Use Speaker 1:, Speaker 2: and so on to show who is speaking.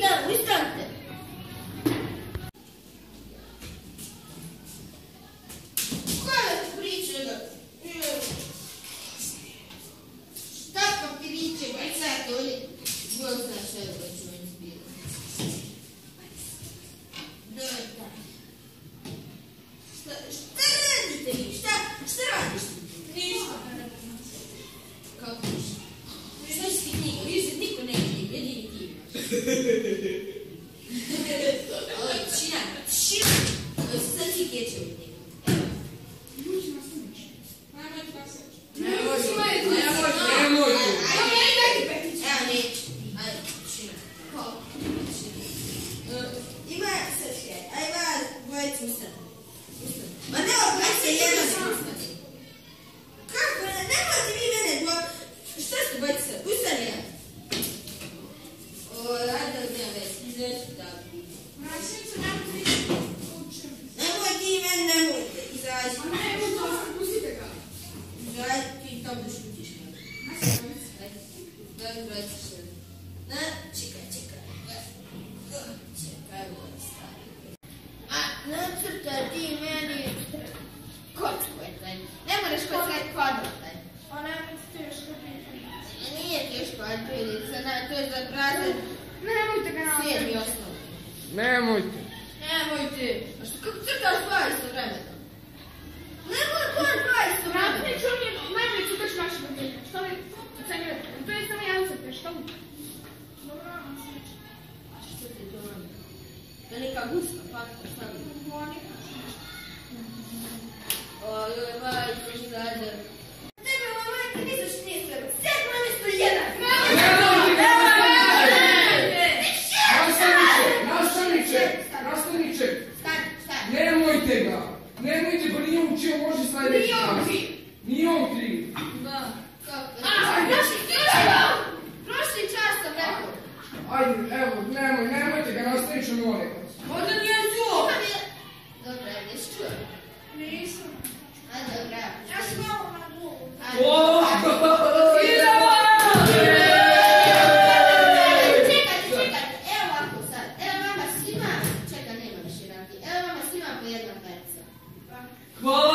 Speaker 1: tamo, istanite. Kada ti priče da... Šta papiriće, bajcate, ovdje... Bog zna šta je da ću vam izbirati. Šta radite vi? Šta radiš? Ništa. Kako ništa? Šta si ti knjiga? Viš se niko ne knjiga, jedini ti imaš. Ovo je tišina. Sad si keće u knjigu. Evo. Ljuči nas umiš. Nemojte pa se. Nemojte. Evo neću. Ajde, tišina. Kako? Ima sad škaj. Ajde, dvojicu ustane. Ma ne obraćaj jedan ustane. Kako? Nemojte vi mene dvojicu. Šta ste dvojicu sad? Ustane ja. Ajde, nema već. Izveću tako. Mračnicu, nemoj ti meni, nemojte. Izađi. A ne, pustite ga. Izađi, ti tamo da šutiš. Ajde, dvojicu še. Čekaj. Čekaj, ovo je stari. A, nacrtaj ti meni kocku je taj. Ne moraš kockati kvadrat taj.
Speaker 2: A nemoj ti teško biti.
Speaker 1: Nije teško, ali to je za razred.
Speaker 2: Nemojte ga napraviti.
Speaker 1: Svijet mi osnovno.
Speaker 3: Nemojte.
Speaker 1: A što, kako crtaš dva istovremeno? Nemoj tvoj dva istovremeno.
Speaker 2: Napravit ću on je najbolji crtač našeg obitelja. Što li ocenjujete? To je samo jedan crtač, što li? Dobro, vam se reći.
Speaker 1: A što ti to radi? To je neka guska, fakta, šta li? Ojoj, majke, sada. Tebe ova majka ni zašto nije treba. Sjed na mjesto jedan.
Speaker 3: Nastavniče.
Speaker 1: Stani.
Speaker 3: Nemojte ga. Nemojte, pa nije učio, može sljedeći čas. Nije on kriv.
Speaker 1: Da, kako?
Speaker 2: Prošli čas sam rekao.
Speaker 3: Ajde, evo, nemojte ga, nastavniče, molim vas.
Speaker 1: Možda nije čuo. Dobra, jesi čuo?
Speaker 2: Nisam.
Speaker 1: Ajde, dobra.
Speaker 2: Ja sam malo na glavu.
Speaker 1: Čekajte, evo ovako sad. Evo vama svima, čekaj, nema više ranki. Evo vama svima po jedna perca.
Speaker 3: Hvala.